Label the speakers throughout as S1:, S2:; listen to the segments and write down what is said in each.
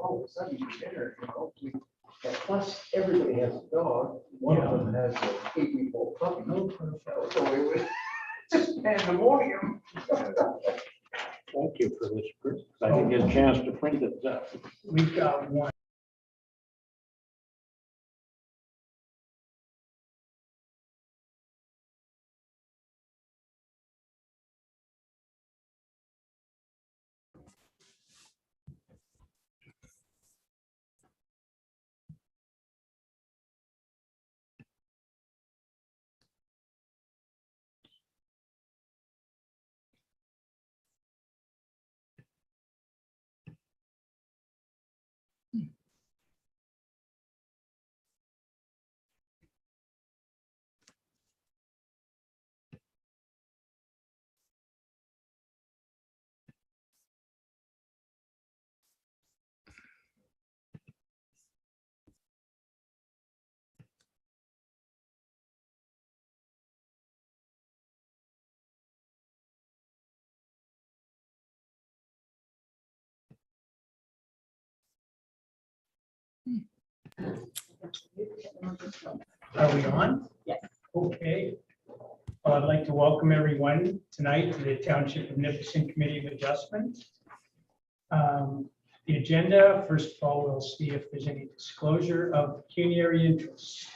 S1: all of a sudden for dinner, and plus everybody has a dog. One of them has an 8-week-old puppy. So it was just pandemonium.
S2: Thank you for this, Chris. I didn't get a chance to print it.
S3: We've got one. Are we on?
S4: Yes.
S3: Okay. Well, I'd like to welcome everyone tonight to the Township of Nipissing Committee of Adjustment. The agenda, first of all, we'll see if there's any disclosure of pecuniary interest.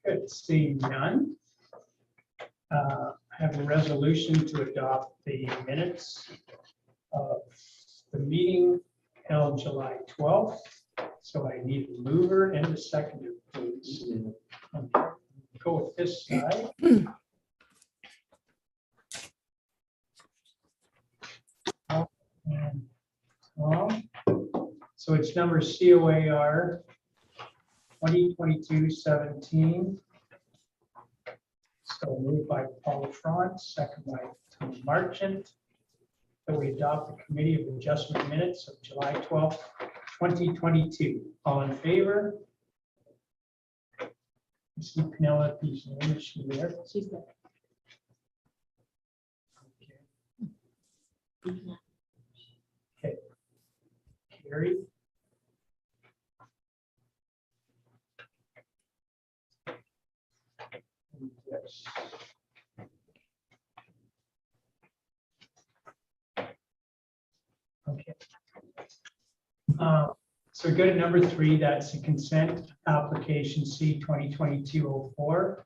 S3: Good, seeing none. I have a resolution to adopt the minutes of the meeting held July 12th. So I need a mover and a seconder, please. Go with this side. And Tom. So it's number COAR 2022-17. So moved by Paul Front, second by Tom Marchant. That we adopt the Committee of Adjustment minutes of July 12th, 2022. All in favor? I see Penelope's name, is she there?
S4: She's there.
S3: Okay. Carrie? Yes. Okay. So go to number 3, that's the consent application C 2022-04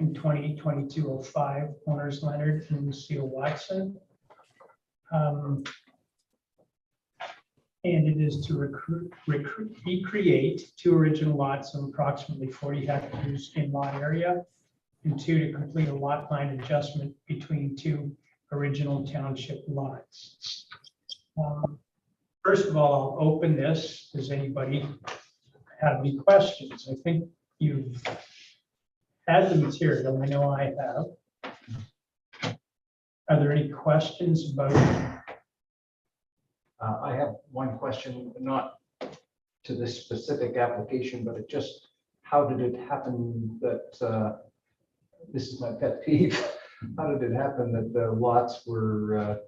S3: and 2022-05, owners Leonard and Lucille Watson. And it is to recreate 2 original lots of approximately 40 hectares in lot area, and 2 to complete a lot line adjustment between 2 original township lots. First of all, I'll open this. Does anybody have any questions? I think you've had the material. I know I have. Are there any questions about it?
S1: I have one question, not to this specific application, but it just, how did it happen that, this is my pet peeve, how did it happen that the lots were,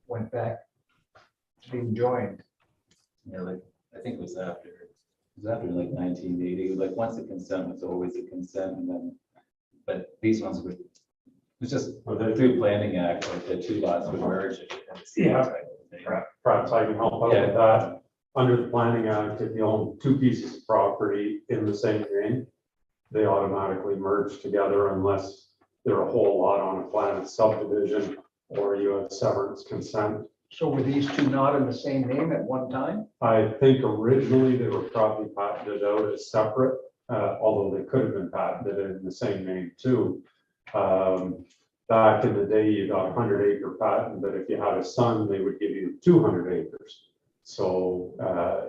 S1: went back to being joined?
S5: Yeah, like, I think it was after like 1980, like once a consent was always a consent, and then, but these ones were, it was just, through planning act, like the 2 lots would merge.
S6: Yeah. Perhaps I can help out with that. Under the Planning Act, if you own 2 pieces of property in the same name, they automatically merge together unless they're a whole lot on a plan of subdivision or you have severance consent.
S1: So were these 2 not in the same name at one time?
S6: I think originally they were probably patented out as separate, although they could have been patented in the same name too. Back in the day, you got a 100-acre patent, but if you had a son, they would give you 200 acres. So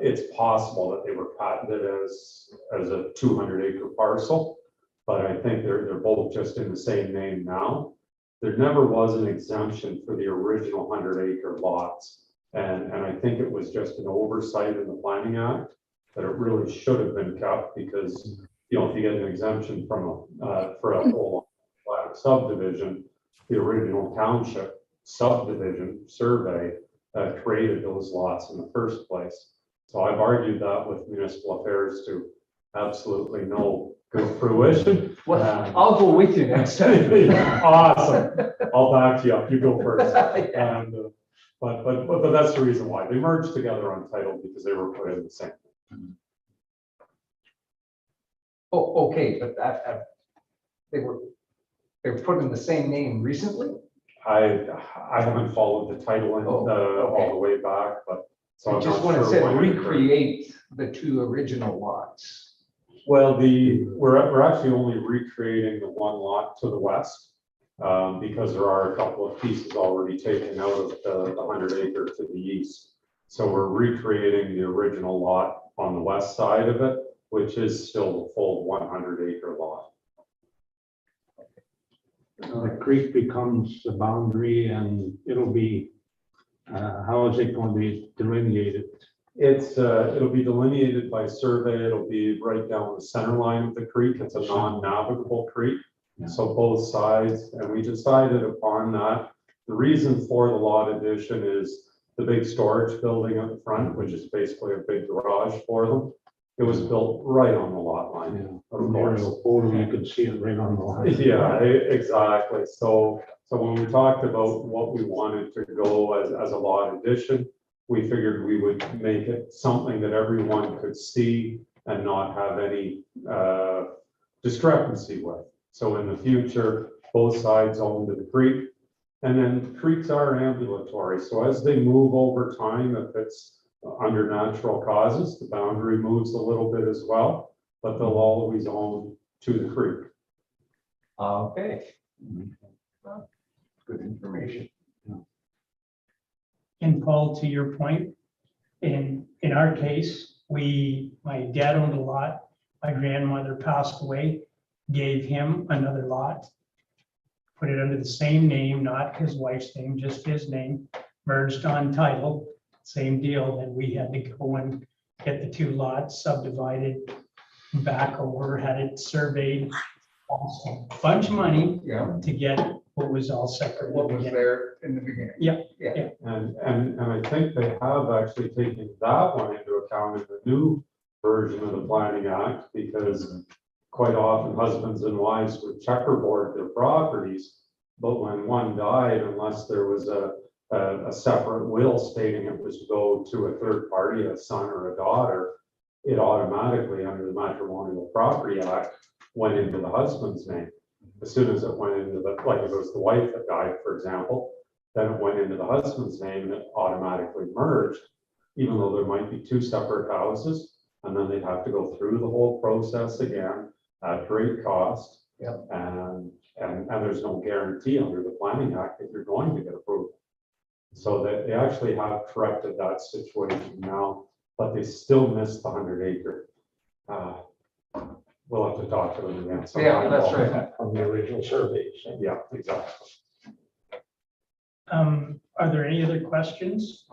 S6: it's possible that they were patented as a 200-acre parcel, but I think they're both just in the same name now. There never was an exemption for the original 100-acre lots. And I think it was just an oversight in the Planning Act that it really should have been kept, because, you know, if you get an exemption from for a whole subdivision, the original township subdivision survey created those lots in the first place. So I've argued that with municipal affairs to absolutely no good fruition.
S1: Well, I'll go with you next time.
S6: Awesome. I'll back you up. You go first.
S1: Yeah.
S6: And, but that's the reason why they merged together on title, because they were put in the same.
S1: Oh, okay, but they were put in the same name recently?
S6: I haven't followed the title all the way back, but so I'm
S1: Just
S6: not
S1: when it
S6: sure
S1: said
S6: when it occurred.
S1: recreate the two original lots.
S6: Well, we're actually only recreating the one lot to the west, because there are a couple of pieces already taken out of the 100 acre to the east. So we're recreating the original lot on the west side of it, which is still the full 100 acre lot.
S2: The creek becomes the boundary and it'll be, how is it going to be delineated?
S6: It'll be delineated by survey. It'll be right down the center line of the creek. It's a non-navigable creek.
S5: Yeah.
S6: So both sides, and we decided upon that. The reason for the lot addition is the big storage building up front, which is basically a big garage for them. It was built right on the lot line.
S2: From the aerial photo, you can see it right on the line.
S6: Yeah, exactly. So when we talked about what we wanted to go as a lot addition, we figured we would make it something that everyone could see and not have any discrepancy with. So in the future, both sides own to the creek, and then creeks are ambulatory. So as they move over time, if it's under natural causes, the boundary moves a little bit as well, but they'll always own to the creek.
S1: Okay. Good information.
S3: And Paul, to your point, in our case, my dad owned a lot, my grandmother passed away, gave him another lot, put it under the same name, not his wife's name, just his name, merged on title, same deal. Then we had to go and get the two lots subdivided back over, had it surveyed, also a bunch of money
S1: Yeah,
S3: to get what was all separate.
S1: what was there in the beginning?
S3: Yeah.
S6: And I think they have actually taken that one into account in the new version of the Planning Act, because quite often husbands and wives would checkerboard their properties, but when one died, unless there was a separate will stating it was to go to a third party, a son or a daughter, it automatically, under the Matrimonial Property Act, went into the husband's name. As soon as it went into the, like if it was the wife that died, for example, then it went into the husband's name and it automatically merged, even though there might be two separate houses, and then they'd have to go through the whole process again at great cost.
S1: Yep.
S6: And there's no guarantee under the Planning Act that you're going to get approval. So that they actually have corrected that situation now, but they still missed the 100 acre. We'll have to talk to them again.
S1: Yeah, that's right.
S2: From the original surveys.
S6: Yeah, exactly.
S3: Are there any other questions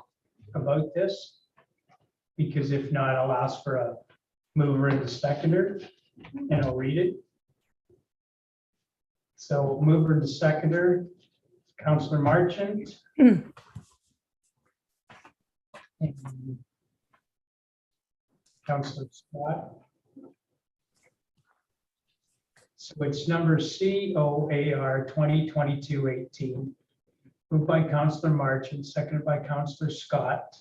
S3: about this? Because if not, I'll ask for a mover and a seconder, and I'll read it. So mover and seconder, Councillor Marchant. And Councillor Scott. So it's number COAR 2022-18. Moved by Councillor Marchant, seconded by Councillor Scott.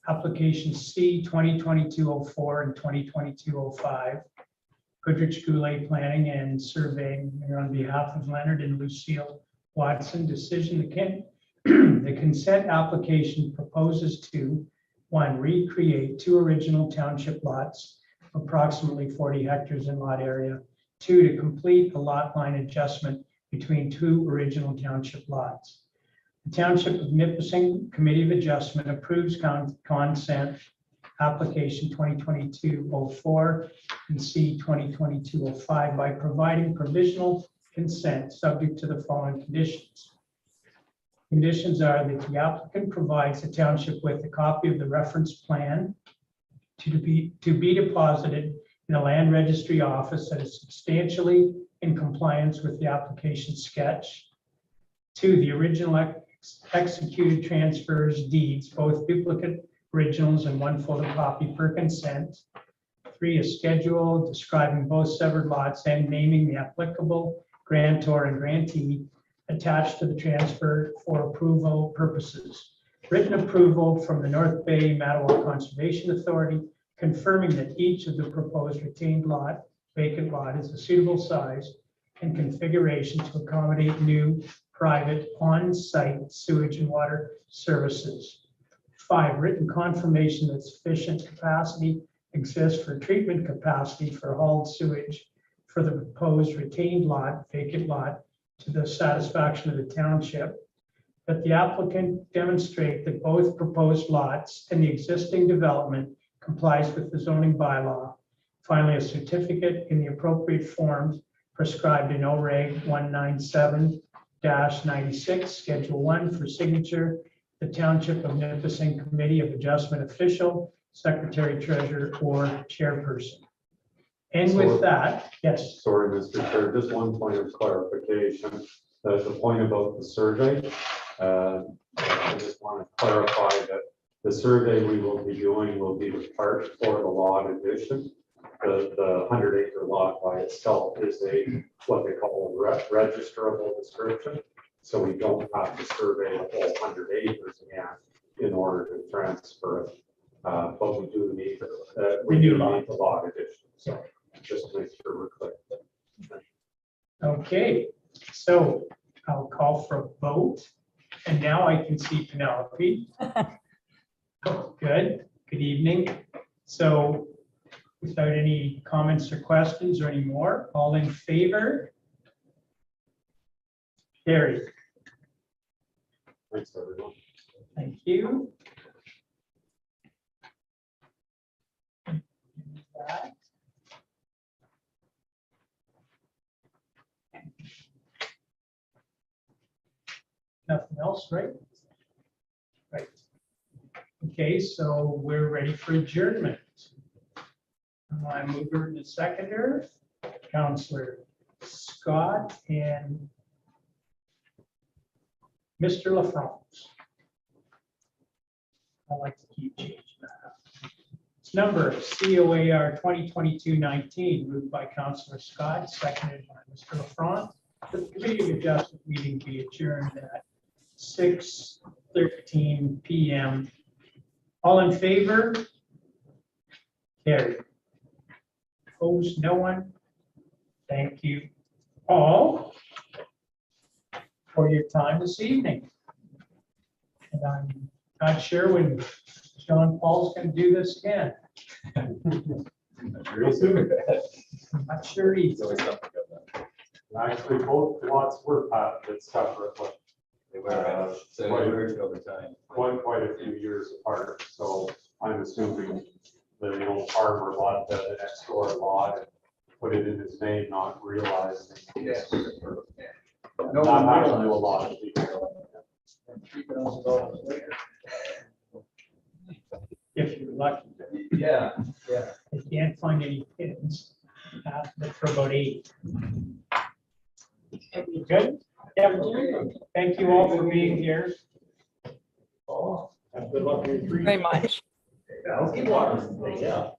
S3: Application C 2022-04 and 2022-05. Goodrich Goulet Planning and Surveying on behalf of Leonard and Lucille Watson. Decision, the consent application proposes to, 1, recreate 2 original township lots, approximately 40 hectares in lot area. 2, to complete a lot line adjustment between 2 original township lots. The Township of Nipissing Committee of Adjustment approves consent application 2022-04 and C 2022-05 by providing provisional consent subject to the following conditions. Conditions are that the applicant provides the township with a copy of the reference plan to be deposited in a land registry office that is substantially in compliance with the application sketch. 2, the original executed transfers deeds, both duplicate originals and one photocopy per consent. 3, a schedule describing both severed lots and naming the applicable grantor and grantee attached to the transfer for approval purposes. Written approval from the North Bay Mattawa Conservation Authority confirming that each of the proposed retained lot, vacant lot, is a suitable size and configuration to accommodate new private on-site sewage and water services. 5, written confirmation that sufficient capacity exists for treatment capacity for hauled sewage for the proposed retained lot, vacant lot, to the satisfaction of the township, that the applicant demonstrate that both proposed lots and the existing development complies with the zoning bylaw. Finally, a certificate in the appropriate forms prescribed in OREG 197-96, Schedule 1 for signature, the Township of Nipissing Committee of Adjustment official, secretary, treasurer, or chairperson. And with that, yes.
S6: Sorry, Mr. Chair, just one point of clarification. The point about the survey. I just want to clarify that the survey we will be doing will be the part for the lot addition. The 100-acre lot by itself is what they call a registerable description. So we don't have to survey the whole 100 acres again in order to transfer it. But we do need the lot addition. So just to make sure we're clear.
S3: Okay, so I'll call for a vote. And now I can see Penelope. Good evening. So without any comments or questions or any more, all in favor? Carried.
S6: Thanks, everyone.
S3: Thank you. Nothing else, right? Right. Okay, so we're ready for adjournment. I'm mover and seconder, Counselor Scott and Mr. LaFrance. I like to keep changing that up. It's number COAR 2022-19, moved by Counselor Scott, seconded by Mr. LaFrance. The Committee of Adjustment meeting be adjourned at 6:13 p.m. All in favor? Carried. Opposed? No one? Thank you all for your time this evening. And I'm not sure when John Paul's going to do this again. I'm not sure
S5: It's
S3: either.
S5: always something about that.
S6: Actually, both lots were patted separately.
S5: They were, so it worked over time.
S6: Quite a few years apart, so I'm assuming the old farmer lot, the next door lot, and put it in his name, not realizing.
S1: Yes.
S6: No,
S1: No
S6: that
S1: one
S6: happens to a
S1: realized.
S6: lot of people.
S1: And $3,000 later.
S3: If you're lucky.
S1: Yeah, yeah.
S3: I can't find any pins. But for about 8. Good? Yeah, thank you all for being here.
S1: Oh,
S6: Good luck in your treatment.
S4: Very much.
S1: I'll keep walking. Yeah.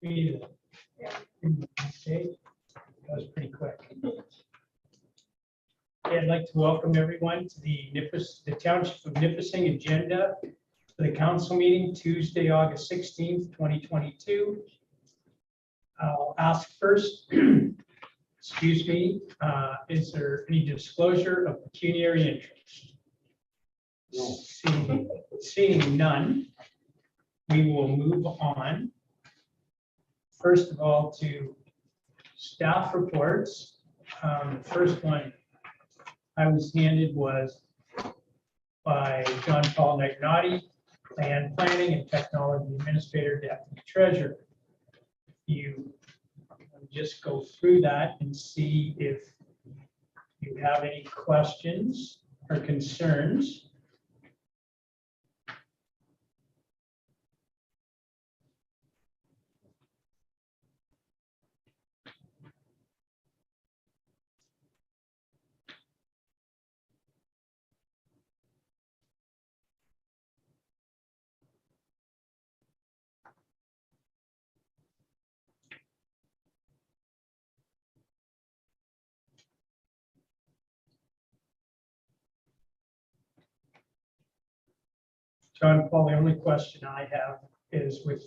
S3: Me either. Okay, that was pretty quick. Okay, I'd like to welcome everyone to the Township of Nipissing agenda for the council meeting Tuesday, August 16th, 2022. I'll ask first, excuse me, is there any disclosure of pecuniary interest? Seeing none, we will move on. First of all, to staff reports. The first one I was handed was by John Paul Negnotti, Planning and Technology Administrator, Deputy Treasurer. You just go through that and see if you have any questions or concerns. John Paul, the only question I have is with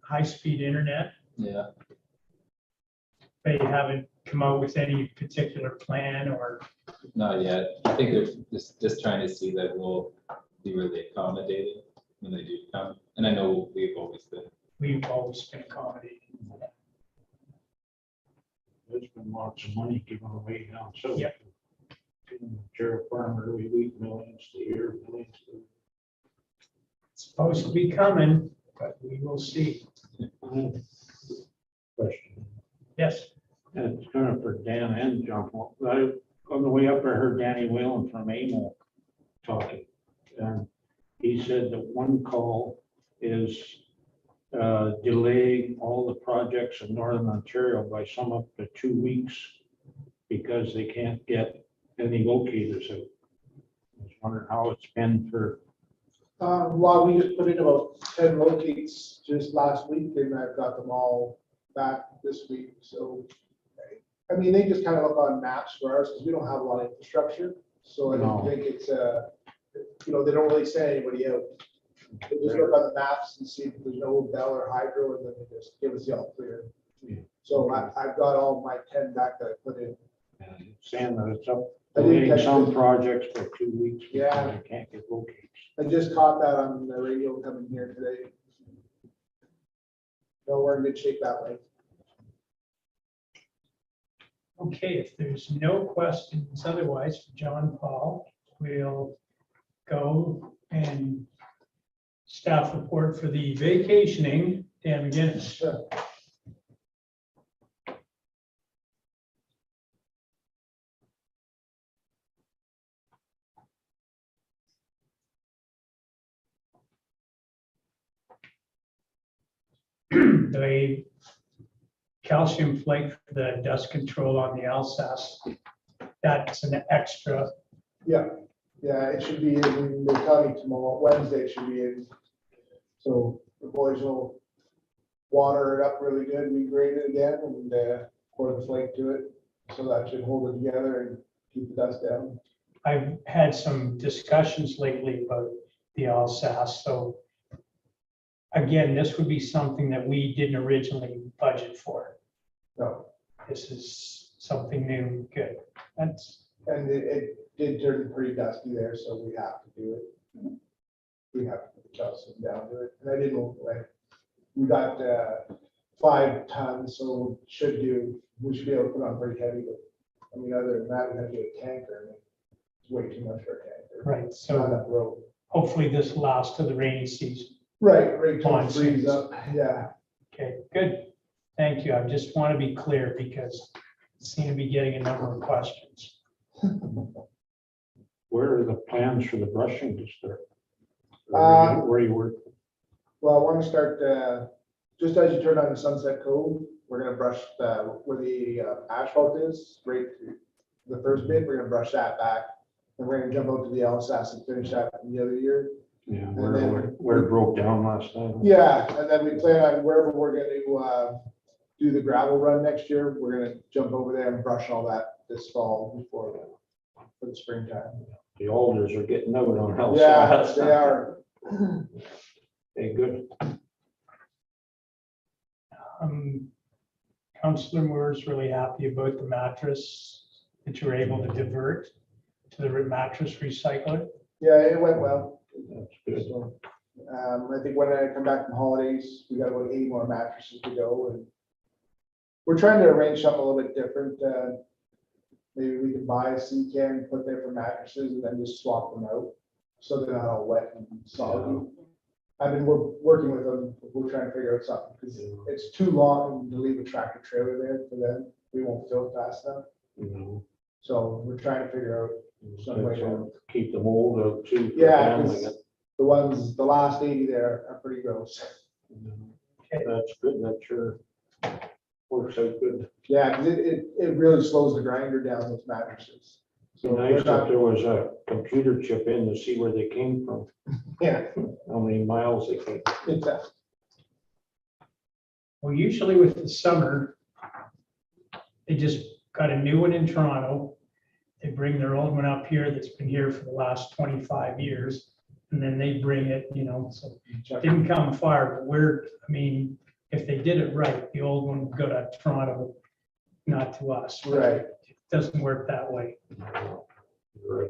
S3: high-speed internet.
S5: Yeah,
S3: They haven't come out with any particular plan or,
S5: not yet. I think they're just trying to see that we'll be really accommodating when they do come. And I know we've always been.
S3: we've always been accommodating.
S2: There's been lots of money given away now, so.
S3: Yep.
S2: Sheriff Farmer, we millions a year, millions.
S3: It's supposed to be coming, but we will see.
S2: Question.
S3: Yes,
S2: And it's kind of for Dan and John. On the way up, I heard Danny Whalen from AMO talking. And he said that one call is delaying all the projects in Northern Ontario by some up to 2 weeks because they can't get any locators out. I was wondering how it's been for,
S4: Well, we just put in about 10 locates just last week, and I've got them all back this week, so. I mean, they just kind of look on maps for ours, because we don't have a lot of infrastructure, so I don't
S2: No.
S4: think it's, they don't really send anybody out. They just look on the maps and see if there's no bell or hydro, and then they just give us the all clear.
S2: Yeah.
S4: So I've got all my 10 back that I put in.
S2: saying that it's up,
S4: I didn't
S2: delaying
S4: catch
S2: some
S4: it.
S2: projects for 2 weeks. because
S4: Yeah.
S2: They can't get locates.
S4: I just caught that on the radio coming here today. So we're in good shape that way.
S3: okay, if there's no questions otherwise for John Paul, we'll go and staff report for the vacationing, Dan McGinnis.
S4: Sure.
S3: The calcium flake for the dust control on the Alsace, that's an extra.
S4: Yeah, it should be, they're telling me tomorrow, Wednesday it should be in. So the boys will water it up really good, regrade it again, and pour the flake to it. So that should hold it together and keep the dust down.
S3: I've had some discussions lately about the Alsace, so again, this would be something that we didn't originally budget for.
S4: No,
S3: This is something new, good. That's,
S4: and it did turn pretty dusty there, so we have to do it. We have to put the calcium down to it, and I didn't, we got 5 tons, so we should be able to put on pretty heavy, but I mean, other than that, we have to get a tanker, and it's way too much for a tanker.
S3: right,
S4: On
S3: so
S4: that road.
S3: hopefully this lasts to the rainy season.
S4: Right till it
S3: Monsoons.
S4: freezes up, yeah.
S3: Okay, good. Thank you. I just want to be clear because I seem to be getting a number of questions.
S2: Where are the plans for the brushing to start? Where you work?
S4: Well, I want to start, just as you turn on the Sunset Cove, we're gonna brush where the asphalt is, right through the first bit, we're gonna brush that back. And we're gonna jump out to the Alsace and finish that the other year.
S2: Yeah,
S4: then-
S2: where it broke down last time.
S4: Yeah, and then we plan on wherever we're gonna do the gravel run next year, we're gonna jump over there and brush all that this fall for the springtime.
S2: The alders are getting out on Hell's
S4: Yeah,
S2: Path.
S4: they are.
S2: Hey, good.
S3: Councillor Moore's really happy about the mattress that you were able to divert to the mattress recycler.
S4: Yeah, it went well.
S2: That's good.
S4: So, I think when I come back from holidays, we got about 80 more mattresses to go, and we're trying to arrange something a little bit different. Maybe we can buy a sea can, put there for mattresses, and then just swap them out, so they're not all wet and soggy. I've been working with them, we're trying to figure out something, because it's too long to leave a tractor trailer there for them. We won't fill it fast enough,
S2: You
S4: so we're trying to figure out some way to.
S2: know, keep the mold out too. for
S4: Yeah,
S2: handling
S4: 'cause
S2: it.
S4: the last 80 there are pretty gross.
S2: That's good. That sure works out good.
S4: Yeah, 'cause it really slows the grinder down with mattresses. So
S2: Nice
S4: we're
S2: if
S4: not,
S2: there was a computer chip in to see where they came from,
S4: yeah,
S2: how many miles they came.
S4: it's
S3: Well, usually with the summer, they just got a new one in Toronto. They bring their old one up here that's been here for the last 25 years. And then they bring it, so it didn't come far, but if they did it right, the old one would go to Toronto, not to us.
S4: right.
S3: It doesn't work that way.
S2: Right.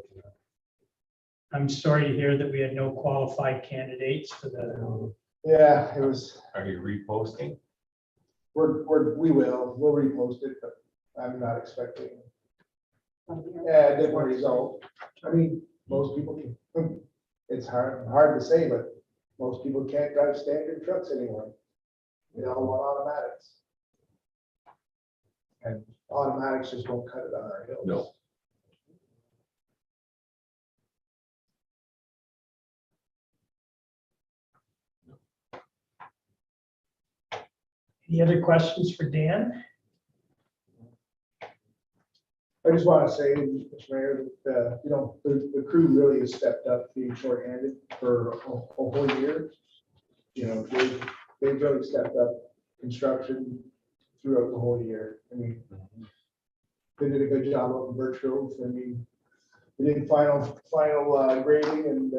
S3: I'm sorry to hear that we had no qualified candidates for the,
S4: Yeah, it was,
S7: Are you reposting?
S4: we'll repost it, but I'm not expecting a different result. I mean, most people can, it's hard to say, but most people can't drive standard trucks anymore. They all want automatics. And automatics just won't cut it on our hills.
S7: No.
S3: any other questions for Dan?
S4: I just want to say, Mr. Mayor, that, the crew really has stepped up being shorthanded for a whole year. They've really stepped up construction throughout the whole year. I mean, they did a good job up in Birch Grove. I mean, we did final grading, and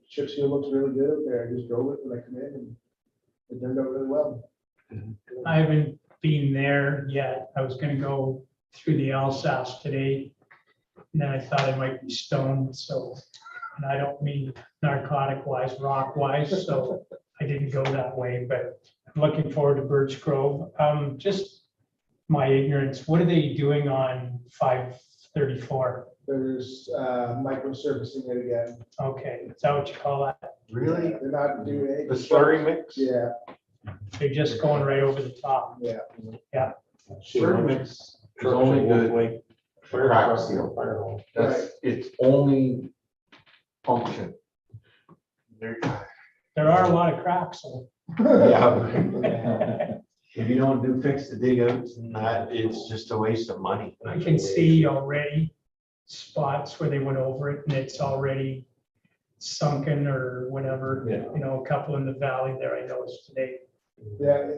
S4: chip seal looks really good up there. I just drove it when I come in, and it turned out really well.
S3: I haven't been there yet. I was gonna go through the Alsace today. And then I thought I might be stoned, so, and I don't mean narcotic wise, rock wise, so I didn't go that way, but I'm looking forward to Birch Grove. Just my ignorance, what are they doing on 534?
S4: There's micro surfacing it again.
S3: Okay, is that what you call that?
S7: Really?
S4: They're not doing anything.
S7: The slurry mix?
S4: Yeah,
S3: They're just going right over the top.
S4: yeah.
S7: Slurry mix is
S2: Trucks
S7: only
S2: that look
S7: good,
S2: like fire
S7: crack
S2: trucks
S7: seal.
S2: or fire hose.
S7: that's its only function.
S3: There are a lot of cracks, so
S7: Yeah.
S8: If you don't fix the dig outs and that, it's just a waste of money.
S3: I can see already spots where they went over it and it's already sunken or whatever.
S7: Yeah.
S3: A couple in the valley there I noticed today.
S4: Yeah,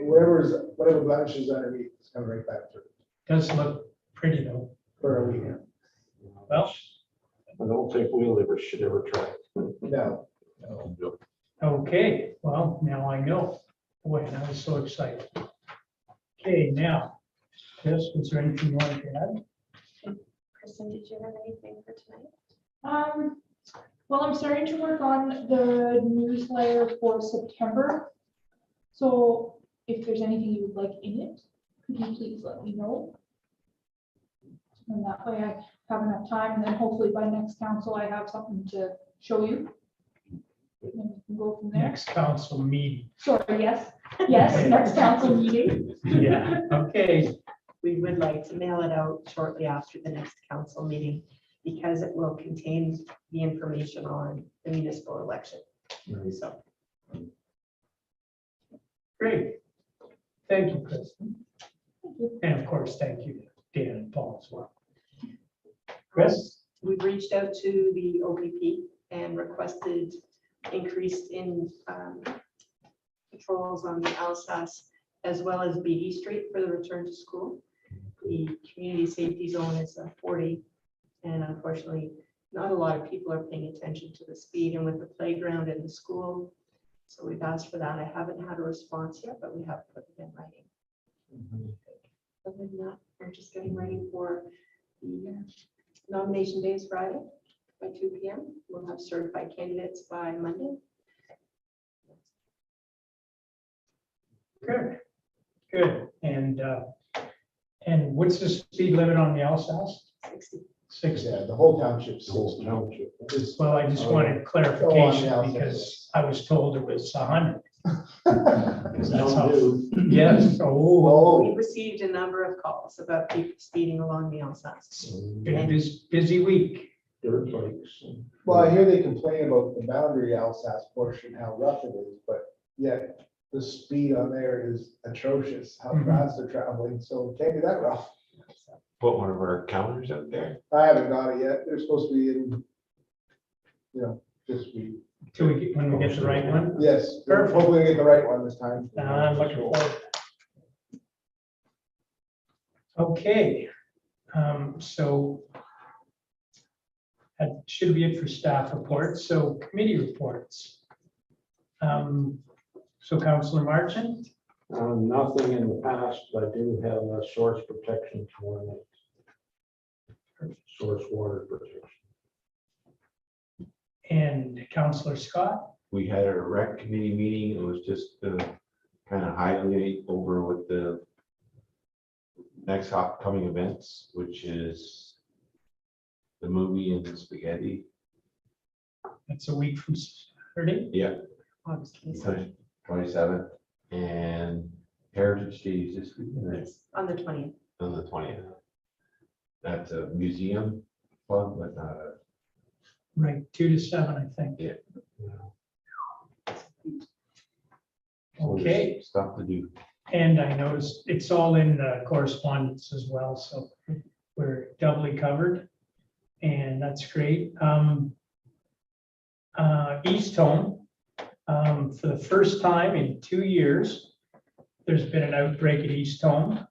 S4: whatever blemishes underneath, it's coming right back through
S3: Does look pretty though.
S4: for a weekend.
S3: Well,
S2: I don't think should ever try.
S4: No,
S3: okay, well, now I know. Boy, I was so excited. Okay, now, Chris, was there anything you wanted to add?
S9: Kristen, did you have anything for tonight? Well, I'm starting to work on the newsletter for September. So if there's anything you would like in it, could you please let me know? And that way I have enough time, and then hopefully by next council, I have something to show you. And then we can go from there.
S3: Next council meeting.
S9: Sorry, yes, next council meeting.
S3: Yeah, okay.
S10: We would like to mail it out shortly after the next council meeting because it will contain the information on the municipal election. So,
S3: Great. Thank you, Kristen. And of course, thank you, Dan and Paul as well. Chris?
S10: we've reached out to the OPP and requested increase in patrols on the Alsace as well as BD Street for the return to school. The community safety zone is 40, and unfortunately, not a lot of people are paying attention to the speed and with the playground and the school. So we've asked for that. I haven't had a response yet, but we have put it in writing. Other than that, we're just getting ready for the nomination day is Friday by 2 p.m. We'll have certified candidates by Monday.
S3: Good, good. And what's the speed limit on the Alsace?
S10: 60.
S3: 60.
S4: Yeah, the whole township.
S2: The whole township.
S4: Just-
S3: Well, I just wanted clarification because I was told it was 100. That's how- Yes, oh,
S4: Oh,
S10: We received a number of calls about people speeding along the Alsace.
S3: been a busy week.
S2: Dirt bikes.
S4: well, I hear they complain about the boundary Alsace portion, how rough it is, but yet the speed on there is atrocious, how
S3: Mhm.
S4: fast they're traveling, so it can't be that rough.
S7: Put one of our counters out there.
S4: I haven't got it yet. They're supposed to be in, this week.
S3: Till we get, when we get the right one.
S4: Yes,
S3: Perfect.
S4: hopefully we get the right one this time.
S3: I'm looking forward. Okay, so that should be it for staff reports. So committee reports. So Councillor Marchant,
S2: Nothing in the past, but I do have a source protection for source water protection.
S3: and Councillor Scott.
S8: We had a rec committee meeting. It was just to kind of highlight over what the next upcoming events, which is the movie and the spaghetti.
S3: That's a week from Saturday.
S8: Yeah,
S10: August 27th.
S8: 27th, and Heritage Days this week,
S10: Yes, on the 20th.
S8: on the 20th. That's a museum fun, but not a.
S3: Right, 2 to 7, I think.
S8: Yeah.
S3: Okay,
S8: Stuff to do.
S3: and I noticed it's all in correspondence as well, so we're doubly covered, and that's great. East Home, for the first time in 2 years, there's been an outbreak at East Home.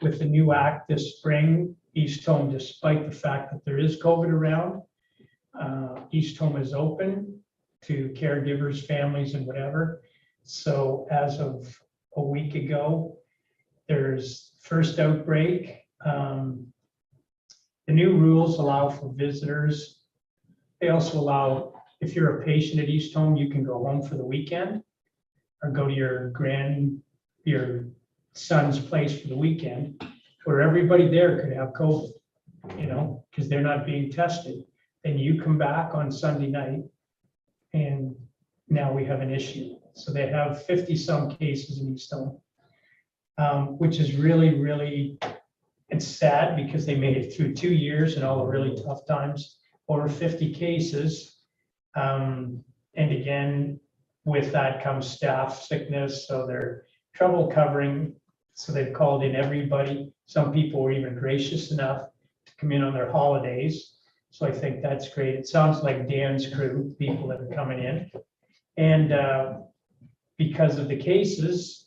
S3: With the new act this spring, East Home, despite the fact that there is COVID around, East Home is open to caregivers, families, and whatever. So as of a week ago, there's first outbreak. The new rules allow for visitors. They also allow, if you're a patient at East Home, you can go home for the weekend or go to your son's place for the weekend, where everybody there could have COVID, because they're not being tested. Then you come back on Sunday night and now we have an issue. So they have 50-some cases in East Home, which is really, really, it's sad because they made it through 2 years and all the really tough times, over 50 cases. And again, with that comes staff sickness, so they're trouble covering. So they've called in everybody. Some people were even gracious enough to come in on their holidays. So I think that's great. It sounds like Dan's crew, people that are coming in. And because of the cases,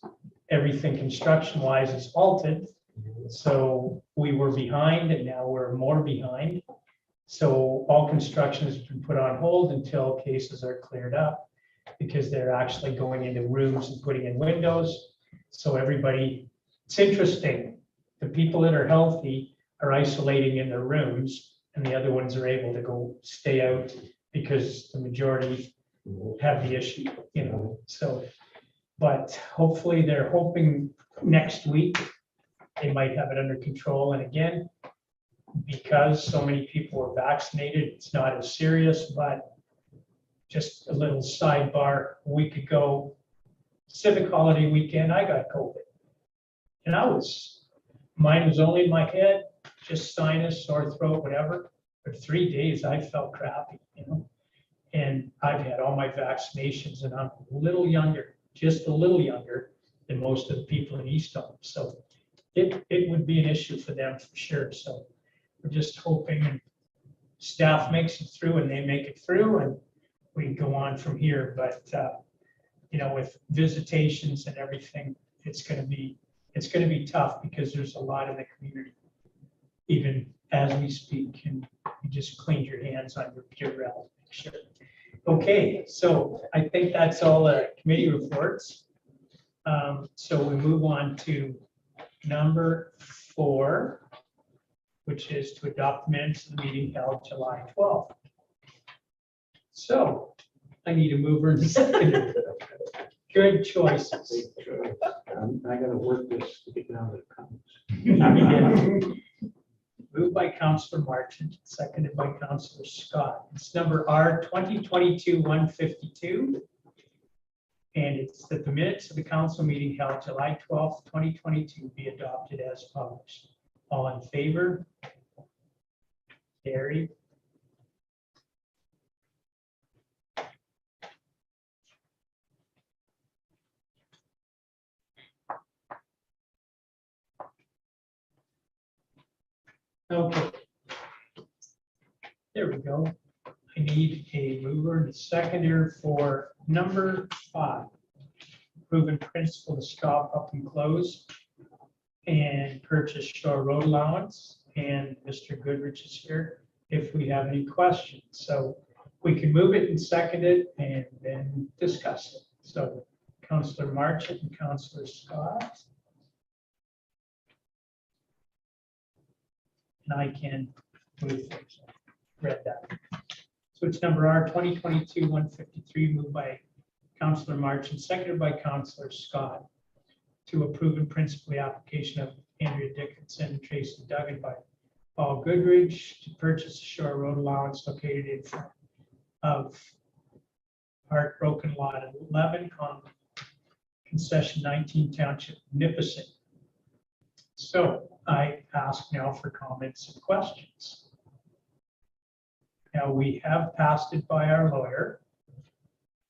S3: everything construction-wise is halted. So we were behind and now we're more behind. So all construction has been put on hold until cases are cleared up, because they're actually going into rooms and putting in windows. So everybody, it's interesting. The people that are healthy are isolating in their rooms and the other ones are able to go stay out because the majority have the issue, so. But hopefully they're hoping next week they might have it under control. And again, because so many people were vaccinated, it's not as serious. But just a little sidebar, a week ago, civic holiday weekend, I got COVID. And mine was only in my head, just sinus, sore throat, whatever. For 3 days, I felt crappy, And I've had all my vaccinations and I'm a little younger, just a little younger than most of the people in East Home. So it would be an issue for them for sure. So we're just hoping and staff makes it through and they make it through, and we go on from here. But, you know, with visitations and everything, it's gonna be tough because there's a lot in the community, even as we speak, and you just cleaned your hands on your Purell. Sure. Okay, so I think that's all the committee reports. So we move on to number 4, which is to adopt minutes of the meeting held July 12th. So I need a mover and a seconder. Good choices.
S2: I gotta work this to get down to the comments.
S3: Moved by Councillor Marchant, seconded by Councillor Scott. It's number R 2022-152. And it's that the minutes of the council meeting held July 12th, 2022 be adopted as published. All in favor? Carried. Okay. There we go. I need a mover and a seconder for number 5. Proven principle to stop up and close and purchase shore road allowance. And Mr. Goodrich is here if we have any questions. So we can move it and second it and then discuss it. So Councillor Marchant and Councillor Scott. And I can move things. Read that. So it's number R 2022-153, moved by Councillor Marchant, seconded by Councillor Scott, to approve in principle the application of Andrea Dickinson and Tracy Duggan by Paul Goodrich to purchase a shore road allowance located in front of Park Broken Lot 11 on concession 19 Township Nipissing. So I ask now for comments and questions. Now, we have passed it by our lawyer.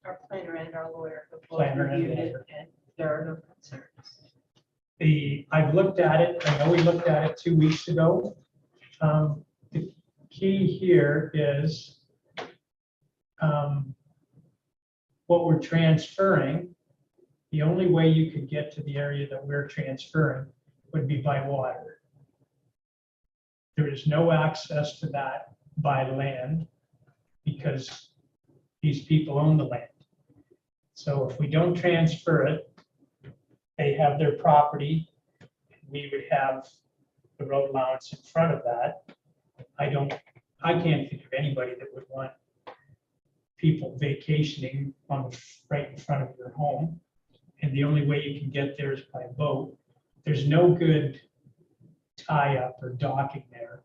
S10: Our planner and our lawyer have both
S3: Planner and
S10: reviewed it,
S3: lawyer.
S10: and there are no concerns.
S3: I've looked at it, I know we looked at it 2 weeks ago. The key here is what we're transferring. The only way you could get to the area that we're transferring would be by water. There is no access to that by land because these people own the land. So if we don't transfer it, they have their property. We would have the road allowance in front of that. I can't think of anybody that would want people vacationing on right in front of your home. And the only way you can get there is by boat. There's no good tie-up or docking there.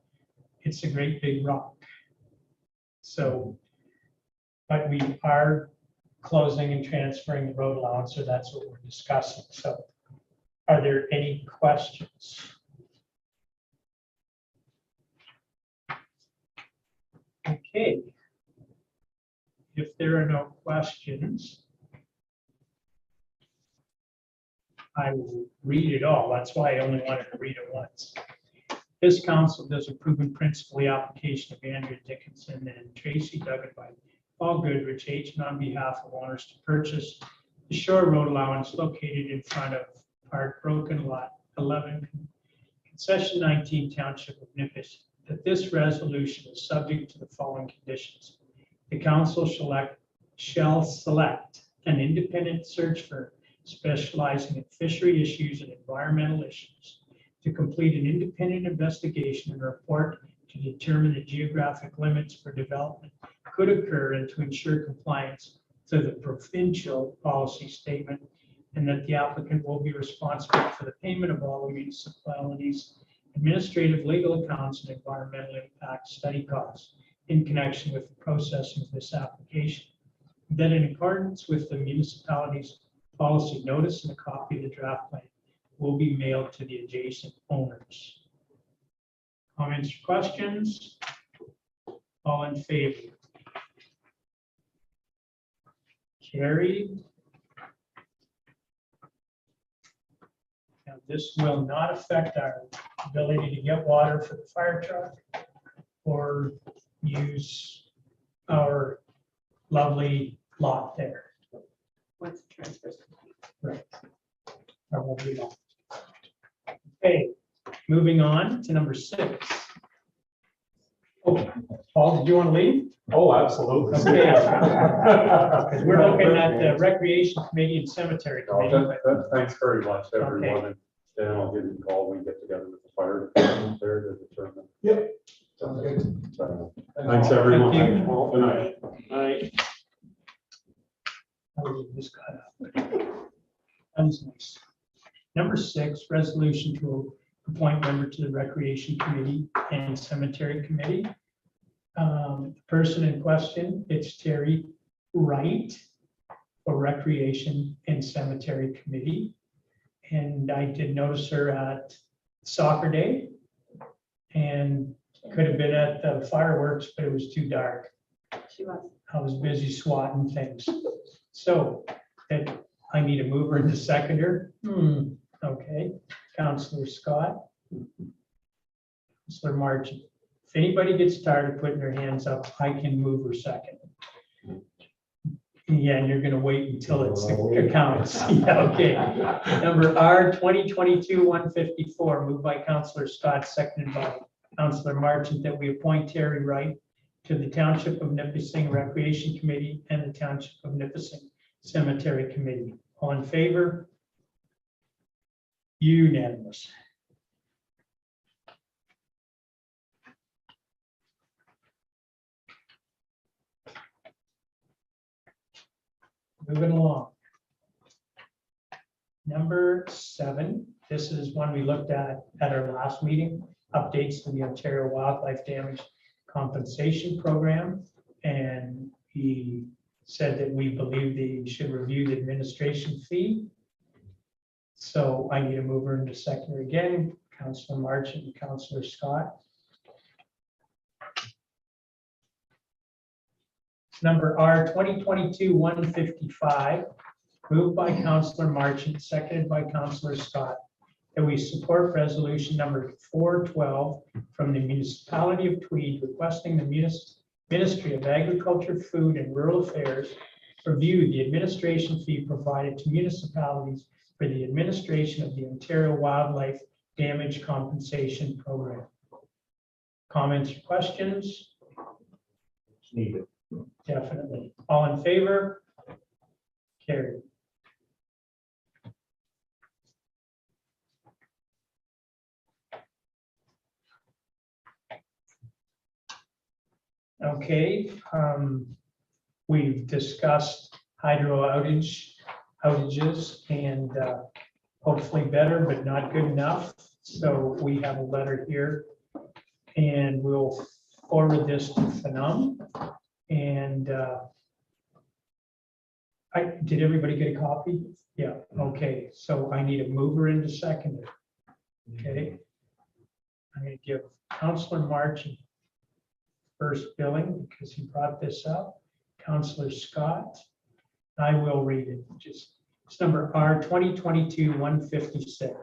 S3: It's a great big rock. So, but we are closing and transferring the road allowance, so that's what we're discussing. So are there any questions? Okay. If there are no questions, I will read it all. That's why I only wanted to read it once. This council does approve in principle the application of Andrea Dickinson and Tracy Duggan by Paul Goodrich, agent on behalf of owners to purchase the shore road allowance located in front of Park Broken Lot 11, concession 19 Township of Nipissing, that this resolution is subject to the following conditions. The council shall select an independent search firm specializing in fishery issues and environmental issues to complete an independent investigation and report to determine the geographic limits for development could occur and to ensure compliance to the provincial policy statement, and that the applicant will be responsible for the payment of all the municipalities' administrative, legal accounts, and environmental impact study costs in connection with the processing of this application. That in accordance with the municipality's policy, notice and a copy of the draft plan will be mailed to the adjacent owners. Comments or questions? All in favor? Carried. Now, this will not affect our ability to get water for the fire truck or use our lovely lot there.
S10: Once the transfer is complete.
S3: Right. Our lovely lot. Okay, moving on to number 6. Oh, Paul, did you want to leave?
S6: Oh, absolutely.
S3: Okay. Because we're looking at the Recreation Committee and Cemetery Committee. but-
S6: Thanks very much, everyone. And then I'll give you a call. We get together with the fire department there to determine.
S4: Yep.
S6: So,
S4: Good.
S6: thanks, everyone.
S3: Thank you.
S6: Well, good night.
S2: I,
S3: Oh, this got up. That's nice. Number 6, resolution to appoint member to the Recreation Committee and Cemetery Committee. Person in question, it's Terry Wright for Recreation and Cemetery Committee. And I did notice her at soccer day and could have been at the fireworks, but it was too dark.
S10: She was.
S3: I was busy swatting things. So that I need a mover and a seconder. Okay, Counselor Scott. Counselor Marchant. If anybody gets tired of putting their hands up, I can move or second. Yeah, and you're gonna wait until it counts. Yeah, okay. Number R 2022-154, moved by Counselor Scott, seconded by Counselor Marchant, that we appoint Terry Wright to the Township of Nipissing Recreation Committee and the Township of Nipissing Cemetery Committee. All in favor? Unanimous. Moving along. Number 7, this is one we looked at our last meeting, updates to the Ontario Wildlife Damage Compensation Program. And he said that we believe they should review the administration fee. So I need a mover and a seconder again, Councilor Marchant and Councilor Scott. Number R 2022-155, moved by Councilor Marchant, seconded by Councilor Scott, that we support resolution number 412 from the municipality of Tweed requesting the Ministry of Agriculture, Food and Rural Affairs review the administration fee provided to municipalities for the administration of the Ontario Wildlife Damage Compensation Program. Comments or questions?
S2: it's needed.
S3: Definitely. All in favor? Carried. Okay, we've discussed hydro outages and hopefully better, but not good enough. So we have a letter here and we'll forward this to FNUM. And did everybody get a copy? Yeah, okay, so I need a mover and a seconder. Okay. I'm gonna give Councilor Marchant first billing because he brought this up. Councilor Scott, I will read it. It's number R 2022-156.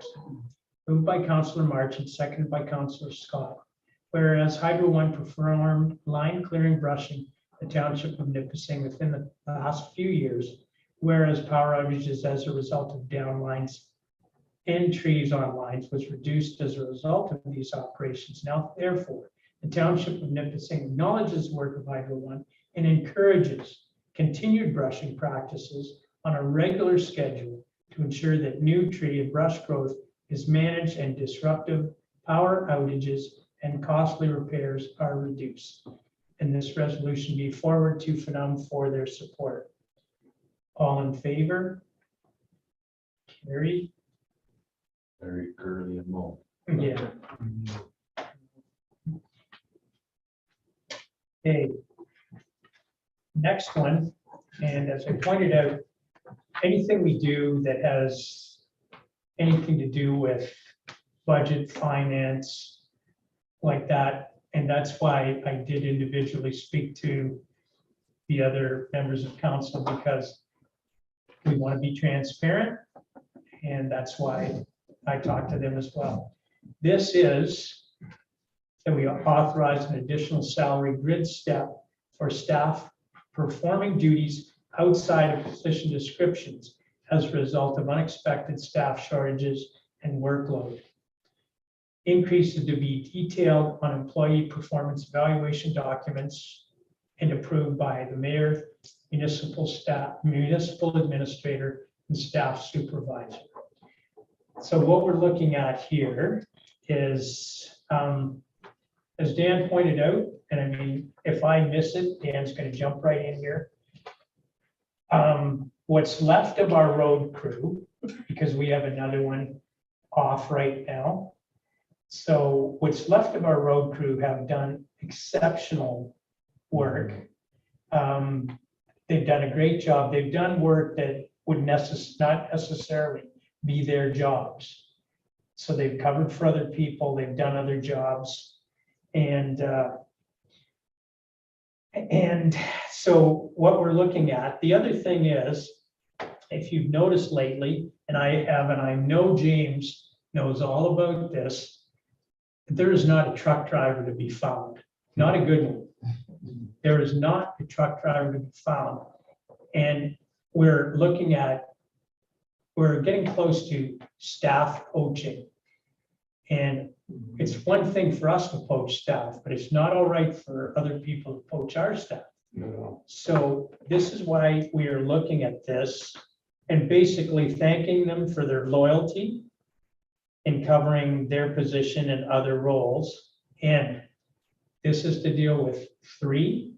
S3: Moved by Councilor Marchant, seconded by Councilor Scott. Whereas Hydro One performed line clearing brushing the township of Nipissing within the last few years, whereas power outages as a result of down lines and trees on lines was reduced as a result of these operations. Now, therefore, the township of Nipissing acknowledges the work of Hydro One and encourages continued brushing practices on a regular schedule to ensure that new tree and brush growth is managed and disruptive power outages and costly repairs are reduced. And this resolution be forwarded to FNUM for their support. All in favor? Carried.
S8: Very girly and mold.
S3: Yeah. Okay. Next one, and as I pointed out, anything we do that has anything to do with budget, finance, like that, and that's why I did individually speak to the other members of council, because we want to be transparent, and that's why I talked to them as well. This is that we authorize an additional salary grid step for staff performing duties outside of position descriptions as a result of unexpected staff shortages and workload. Increases to be detailed on employee performance evaluation documents and approved by the mayor, municipal staff, municipal administrator, and staff supervisor. So what we're looking at here is, as Dan pointed out, and I mean, if I miss it, Dan's gonna jump right in here. What's left of our road crew, because we have another one off right now. So what's left of our road crew have done exceptional work. They've done a great job. They've done work that would not necessarily be their jobs. So they've covered for other people, they've done other jobs. And so what we're looking at, the other thing is, if you've noticed lately, and I have, and I know James knows all about this, there is not a truck driver to be found, not a good one. There is not a truck driver to be found. And we're getting close to staff poaching. And it's one thing for us to poach staff, but it's not all right for other people to poach our staff. So this is why we are looking at this and basically thanking them for their loyalty in covering their position and other roles. And this is to deal with three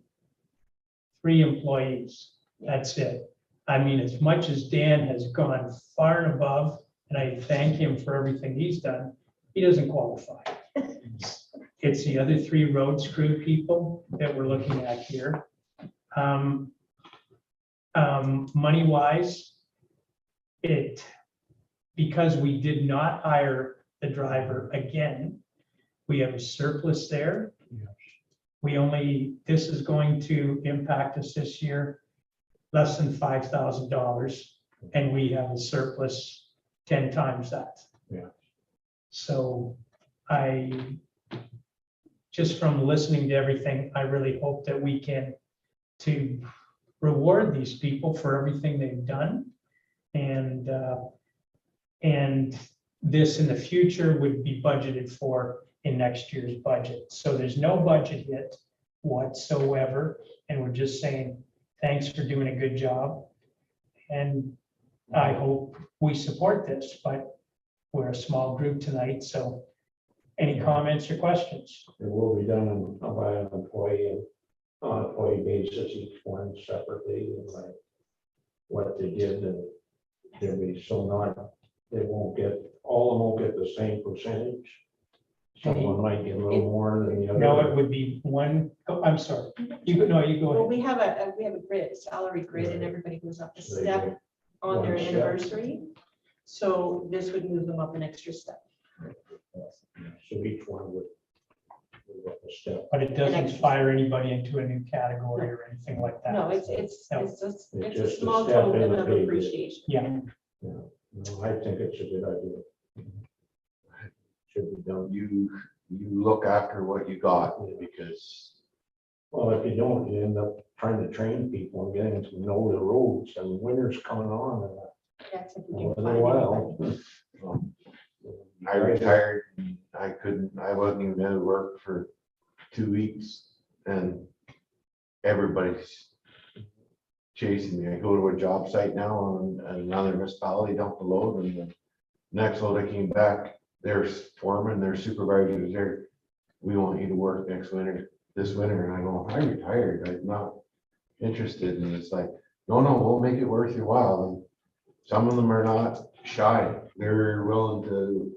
S3: employees. That's it. I mean, as much as Dan has gone far and above, and I thank him for everything he's done, he doesn't qualify. It's the other three roads crew people that we're looking at here. Money-wise, because we did not hire the driver again, we have a surplus there. This is going to impact us this year, less than $5,000, and we have a surplus 10 times that.
S2: Yeah.
S3: So just from listening to everything, I really hope that we can to reward these people for everything they've done. And this in the future would be budgeted for in next year's budget. So there's no budget hit whatsoever. And we're just saying, thanks for doing a good job. And I hope we support this, but we're a small group tonight. So any comments or questions?
S2: It will be done by an employee, on an employee basis, each one separately, and like what they did, and they'll be they won't get, all of them won't get the same percentage. Someone might get a little more than the other.
S3: No, it would be one. Oh, I'm sorry. You go
S10: Well,
S3: ahead.
S10: we have a grid, salary grid, and everybody goes up a
S2: They
S10: step
S2: get
S10: on their
S2: one step.
S10: anniversary. So this would move them up an extra step.
S2: So each one would get a step.
S3: But it doesn't fire anybody into a new category or anything like that.
S10: No, it's
S3: No.
S10: just,
S2: It's
S10: it's
S2: just
S10: a
S2: a
S10: small
S2: step in
S10: token
S2: the
S10: of
S2: pay grade.
S10: appreciation.
S3: Yeah,
S2: No, I think it's a good idea. Should be done.
S8: You look after what you got, because
S2: Well, if you don't, you end up trying to train people and getting them to know the roads, and winter's coming on in
S10: That's if
S2: a
S10: we can
S2: little
S10: find
S2: while.
S10: anybody.
S8: I retired, and I wasn't even gonna work for 2 weeks, and everybody's chasing me. I go to a job site now on another municipality, dump the load, and the next load I came back, their foreman, their supervisors there, we want you to work this winter, and I go, I retired, I'm not interested, and it's like, no, we'll make it worth your while, and some of them are not shy, they're willing to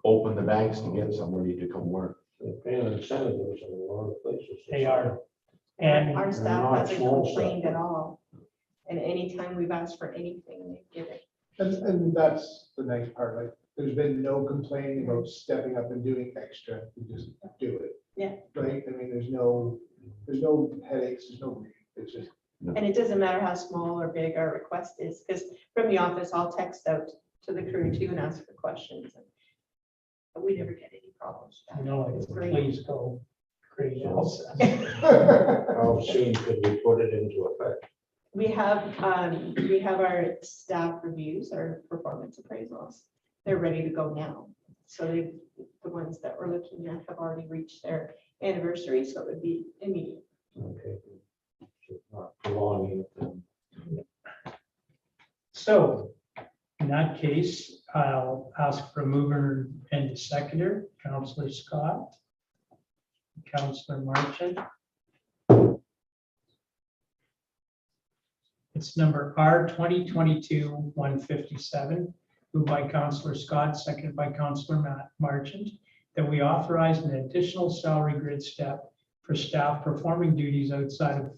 S8: open the banks to get somebody to come work.
S2: They're paying incentives in a lot of places.
S3: they are.
S10: And
S3: And
S10: our staff
S2: not
S10: hasn't
S2: small
S10: complained
S2: stuff.
S10: at all. And anytime we've asked for anything, they give it.
S4: And that's the nice part, like, there's been no complaining about stepping up and doing extra, you just do it.
S10: Yeah.
S4: Right, I mean, there's no headaches, there's no, it's just,
S10: And it doesn't matter how small or big our request is, because from the office, I'll text out to the crew too and ask for questions. But we never get any problems. with
S3: I
S10: that.
S3: know,
S10: It's great.
S3: please go. Great, Elsa.
S2: How soon could we put it into effect?
S10: We have our staff reviews, our performance appraisals. They're ready to go now. So the ones that we're looking at have already reached their anniversary, so it would be immediate.
S2: Okay. So not prolonging it then.
S3: So in that case, I'll ask for a mover and a seconder, Counselor Scott, Counselor Marchand. It's number R 2022-157, moved by Counselor Scott, seconded by Counselor Marchand, that we authorize an additional salary grid step for staff performing duties outside of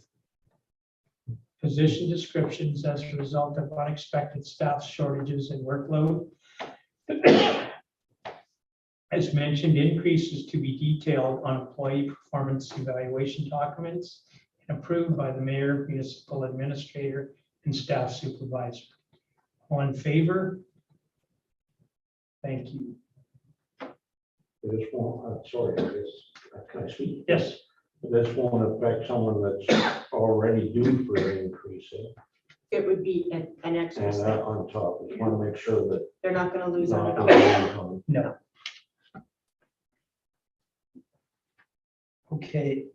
S3: position descriptions as a result of unexpected staff shortages and workload. As mentioned, increases to be detailed on employee performance evaluation documents and approved by the mayor, municipal administrator, and staff supervisor. All in favor? Thank you.
S2: This won't, sorry, can I speak?
S3: Yes.
S2: This won't affect someone that's already due for an increase.
S10: It would be an extra
S2: And
S10: step.
S2: on top, just want to make sure that.
S10: They're not gonna lose on
S2: not
S10: it.
S2: losing on-
S3: No. Okay.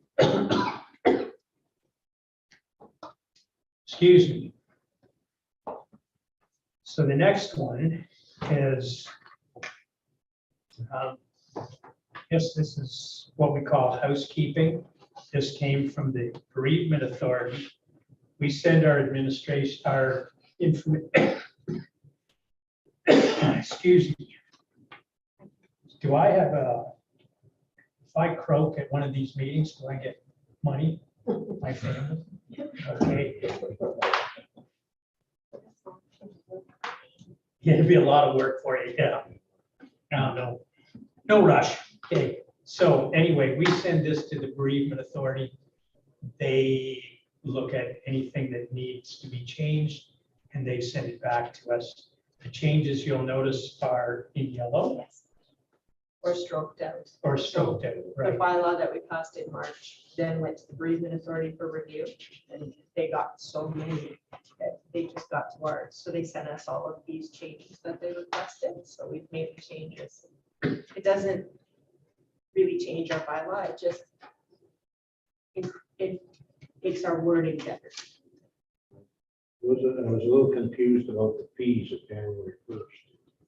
S3: Excuse me. So the next one is, I guess this is what we call housekeeping. This came from the bereavement authority. We send our administration, our information. Excuse me. Do I have if I croak at one of these meetings, do I get money? My family? Okay. Yeah, it'd be a lot of work for you, yeah. No, no rush. Okay, so anyway, we send this to the bereavement authority. They look at anything that needs to be changed and they send it back to us. The changes you'll notice are in yellow
S10: Yes. Or stroked out.
S3: or stroked out,
S10: The
S3: right?
S10: bylaw that we passed in March then went to the bereavement authority for review, and they got so many that they just got to ours. So they sent us all of these changes that they requested, so we've made the changes. It doesn't really change our bylaw, it just it makes our wording better.
S2: I was a little confused about the fees of January 1st.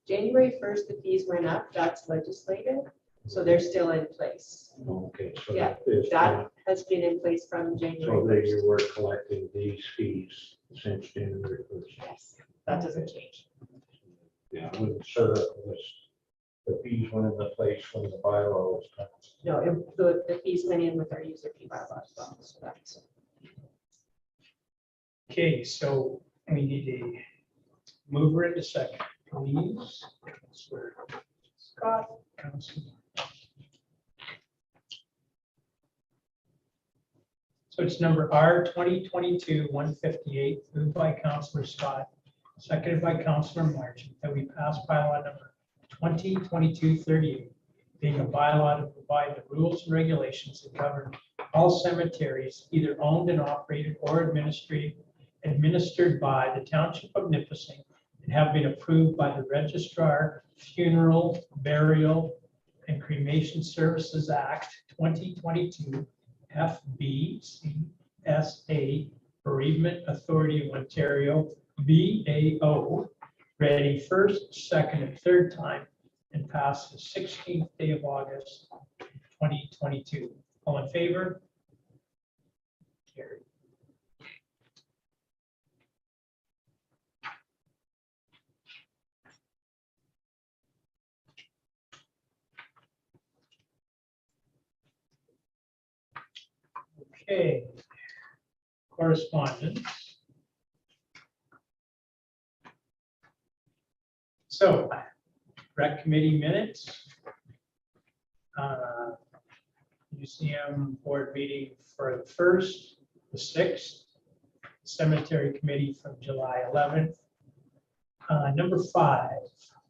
S10: January 1st, the fees went up, that's legislated, so they're still in place.
S2: Okay, so
S10: Yeah,
S2: there's-
S10: That has been in place from
S2: so
S10: January
S2: that you
S10: 1st.
S2: were collecting these fees since January 1st.
S10: Yes, that doesn't change.
S2: Yeah, I wasn't sure it was, the fees went into place when the bylaw was passed.
S10: No, the fees went in with our user fee bylaw as well, so that's.
S3: Okay, so we need a mover and a second, please. Counselor
S10: Scott,
S3: Counselor. So it's number R 2022-158, moved by Counselor Scott, seconded by Counselor Marchand, that we pass bylaw number 2022-38, being a bylaw to provide the rules and regulations that govern all cemeteries either owned and operated or administered by the Township of Nipissing and have been approved by the Registrar, Funeral, Burial, and Cremation Services Act 2022, FBCSA, Bereavement Authority of Ontario, BAO, ready first, second, and third time, and passed the 16th day of August, 2022. All in favor? Carried. Okay. Correspondence. So, rec committee minutes. Museum board meeting for the 1st, the 6th, cemetery committee from July 11th. Number 5,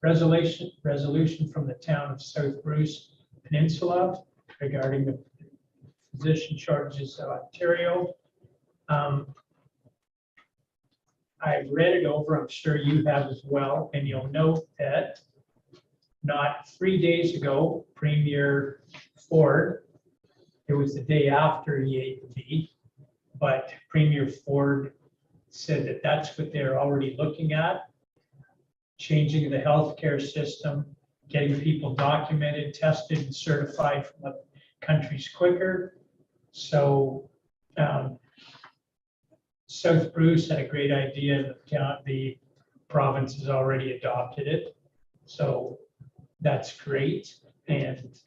S3: Resolution from the town of South Bruce Peninsula regarding the physician shortages of Ontario. I read it over, I'm sure you have as well, and you'll note that not 3 days ago, Premier Ford, it was the day after he ate the bee, but Premier Ford said that that's what they're already looking at, changing the healthcare system, getting people documented, tested, and certified from other countries quicker. So South Bruce had a great idea, the province has already adopted it. So that's great. And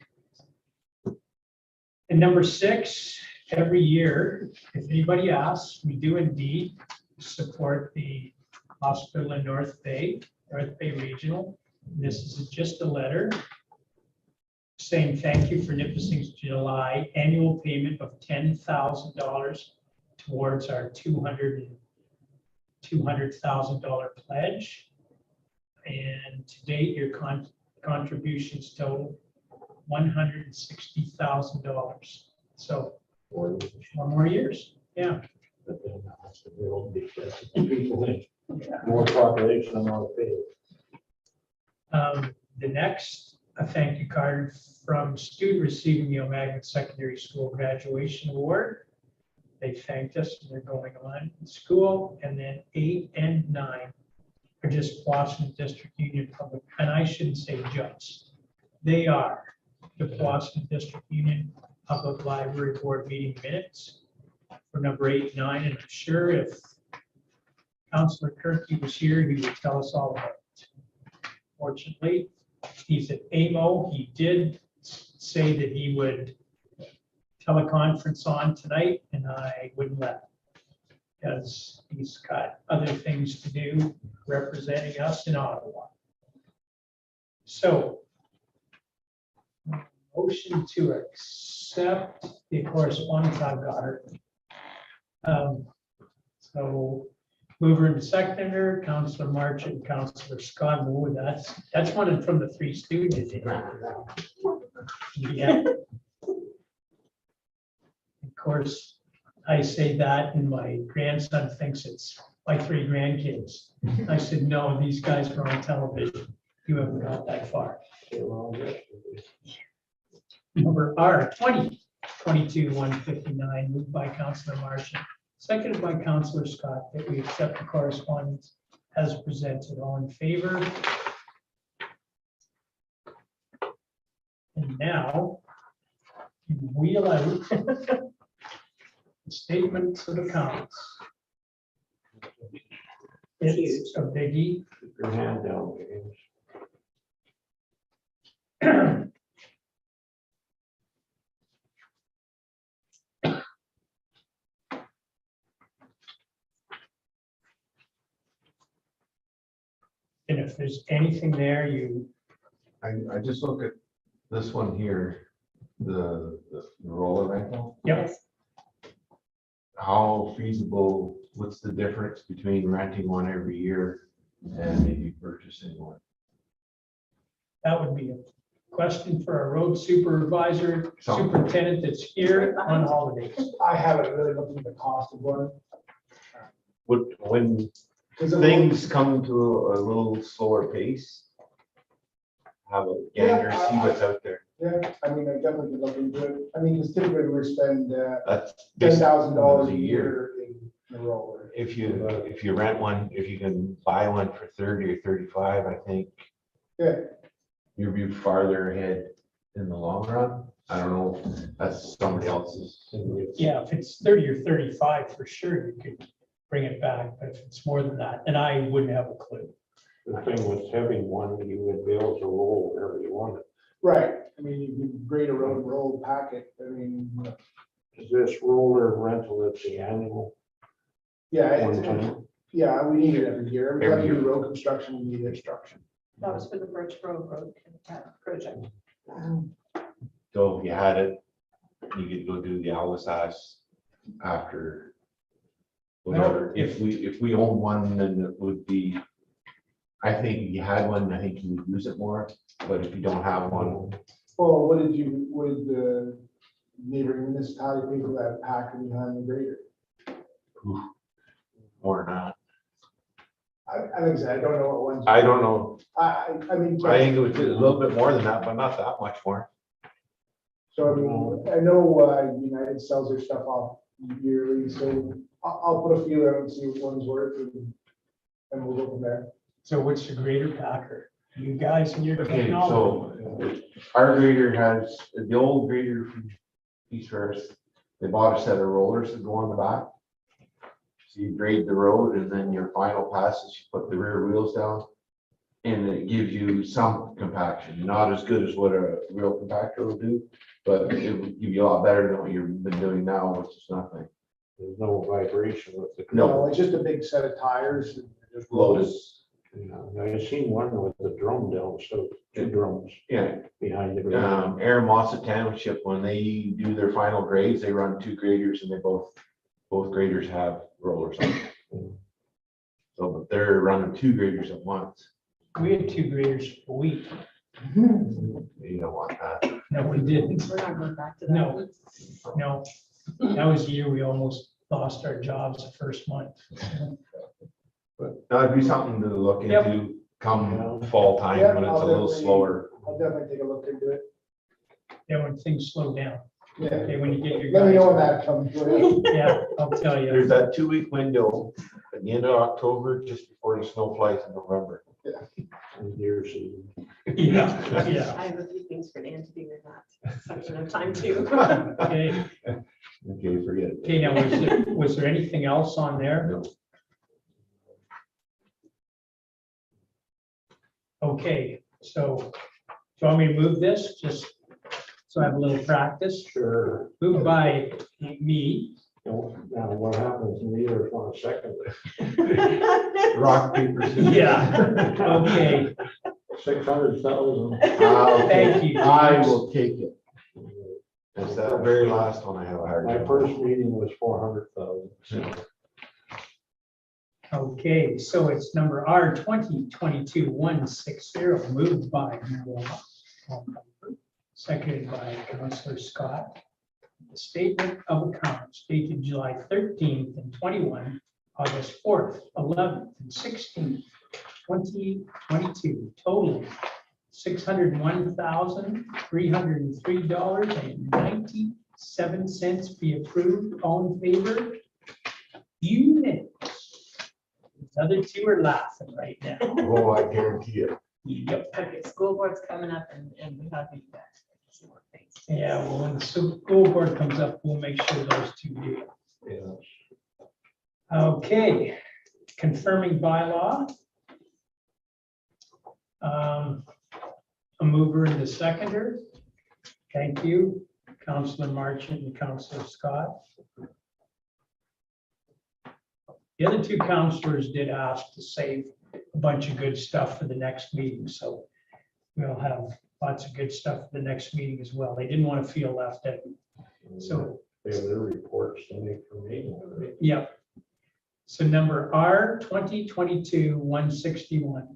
S3: number 6, every year, if anybody asks, we do indeed support the hospital in North Bay Regional. This is just a letter saying thank you for Nipissing's July annual payment of $10,000 towards our $200,000 pledge. And to date, your contributions total $160,000. So 4 more years. Yeah.
S2: But then that's the bill because people think more population on our pay.
S3: The next, a thank you card from student receiving the Omagna Secondary School Graduation Award. They thanked us and they're going on in school. And then 8 and 9 are just Boston District Union Public, and I shouldn't say just. They are the Boston District Union Public Library Board meeting minutes for number 8 and 9. And I'm sure if Councillor Kirky was here, he would tell us all about it. Fortunately, he's at AMO. He did say that he would teleconference on tonight, and I wouldn't let him because he's got other things to do representing us in Ottawa. So, motion to accept the correspondence. I've got her. So, mover and seconder, Councillor March and Councillor Scott. Oh, that's one from the 3 students. Yeah. Of course, I say that, and my grandson thinks it's my 3 grandkids. I said, no, these guys are on television. You haven't got that far. Number R 2022-159, moved by Councillor Marchant, seconded by Councillor Scott, that we accept the correspondence as presented. All in favor? And now, you wheel out the statements of accounts. It's a biggie.
S2: Keep your hand down, James.
S3: And if there's anything there, you,
S8: I just look at this one here, the roller rental.
S3: yep,
S8: How feasible, what's the difference between renting one every year and maybe purchasing one?
S3: that would be a question for our road supervisor,
S8: Something.
S3: superintendent that's here on holidays.
S4: I haven't really looked at the cost of one.
S8: When
S4: 'Cause it
S8: things come to a little slower pace, have a gander, see what's out there.
S4: Yeah, I mean, I definitely could look into it. I mean, because typically we spend
S8: That's
S4: $10,000 a year in the roller.
S8: If you rent one, if you can buy one for 30 or 35, I think
S4: Yeah,
S8: you'll be farther ahead in the long run. I don't know, that's somebody else's.
S3: Yeah, if it's 30 or 35, for sure, you could bring it back, but if it's more than that, and I wouldn't have a clue.
S2: The thing with having one, you would be able to roll wherever you want it.
S4: right. I mean, you can grade a road, roll, pack it. I mean,
S2: Is this roller rental at the annual
S4: yeah,
S2: one
S4: it's,
S2: time?
S4: yeah, we need it every year. Every time
S8: Every
S4: we do
S8: year.
S4: road construction, we need it.
S10: That was for the Birch Grove Road project.
S8: So if you had it, you could go do the Alisas after. Whatever, if we own one, then it would be I think if you had one, I think you would use it more, but if you don't have one,
S4: Well, what did the neighboring municipality pay for that packer behind the grader?
S8: or not.
S4: I like I said, I don't know what ones.
S8: I don't know.
S4: I mean.
S8: I think it was a little bit more than that, but not that much more.
S4: So I mean, I know United sells their stuff off yearly, so I'll put a feeler out and see what one's worth and we'll go from there.
S3: So what's the greater packer? You guys and your
S8: Okay,
S3: technology.
S8: so our grader has, the old grader from East Ferris, they bought a set of rollers that go on the back. So you grade the road and then your final passes, you put the rear wheels down. And it gives you some compaction, not as good as what a real compactor will do, but it will give you a lot better than what you've been doing now, which is nothing.
S2: There's no vibration with the.
S8: No.
S4: It's just a big set of tires and just
S8: Lotus.
S2: Yeah, I seen one with the drum down, so two drums
S8: Yeah,
S2: behind the ground.
S8: Aaron Mossett Township, when they do their final grades, they run two graders and they both graders have rollers on them. So, but they're running two graders at once.
S3: We had 2 graders a week.
S8: You don't want that.
S3: No, we didn't.
S10: We're not going back to that.
S3: No. No, that was the year we almost lost our jobs the first month.
S8: That'd be something to look
S3: Yep.
S8: into come fall time
S4: Yeah,
S8: when it's
S4: I'll
S8: a little
S4: definitely-
S8: slower.
S4: I'll definitely take a look into it.
S3: Yeah, when things slow down.
S4: Yeah.
S3: Okay, when you get your
S4: Let me know when
S3: guys.
S4: that comes. will ya?
S3: Yeah, I'll tell you.
S8: There's that 2-week window at the end of October, just before the snow flies in November.
S2: And deer season.
S3: Yeah, yeah.
S10: I have a few things for Dan to do in that section of time too.
S3: Okay,
S8: Okay, forget it.
S3: okay, now, was there anything else on there?
S8: No.
S3: Okay, so, do you want me to move this, just so I have a little practice?
S2: Sure.
S3: Moved by me,
S2: Now, what happens, neither want to second it.
S8: Rock, paper, scissors.
S3: yeah, okay,
S2: 600,000.
S3: Thank you.
S8: I will take it. That's that very last one I have a hard
S2: My
S8: time.
S2: first meeting was 400,000.
S3: okay, so it's number R 2022-160, moved by Noah, seconded by Councillor Scott. The statement of accounts dated July 13th and 21, August 4th, 11th, and 16th, 2022, totaling $601,303.97 be approved. All in favor? Unanimous. The other two are laughing right now.
S8: Oh, I guarantee it.
S3: Yep.
S10: Okay, school board's coming up and we have to do that. Some more things.
S3: Yeah, well, when the school board comes up, we'll make sure those two do.
S2: Yeah.
S3: Okay, confirming bylaw. A mover and a seconder. Thank you, Councillor Marchant and Councillor Scott. The other two councillors did ask to save a bunch of good stuff for the next meeting, so we'll have lots of good stuff for the next meeting as well. They didn't want to feel left out. So,
S2: They have their reports to make for me.
S3: yeah. So number R 2022-161.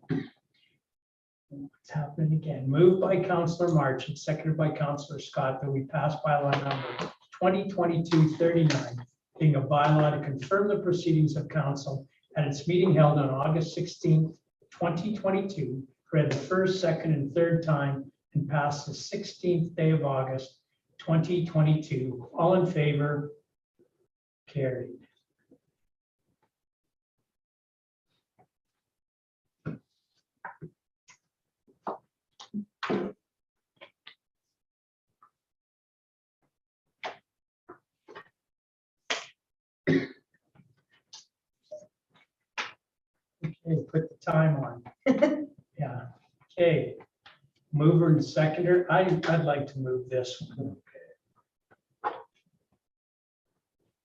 S3: What's happening again? Moved by Councillor March and seconded by Councillor Scott that we pass bylaw number 2022-39, being a bylaw to confirm the proceedings of council at its meeting held on August 16th, 2022, read the first, second, and third time and passed the 16th day of August, 2022. All in favor? Carried. Okay, put the time on. Yeah, okay. Mover and seconder, I'd like to move this one.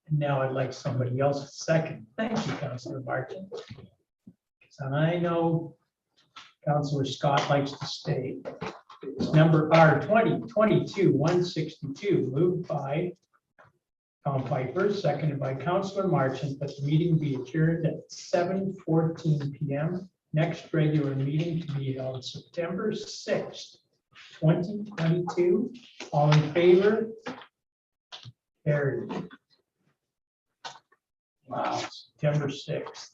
S3: And now I'd like somebody else to second. Thank you, Councillor Martin. And I know Councillor Scott likes to stay. Number R 2022-162, moved by Tom Piper, seconded by Councillor Marchant, that the meeting be adjourned at 7:14 PM Next regular meeting to be held September 6th, 2022. All in favor? Carried. Wow, September 6th.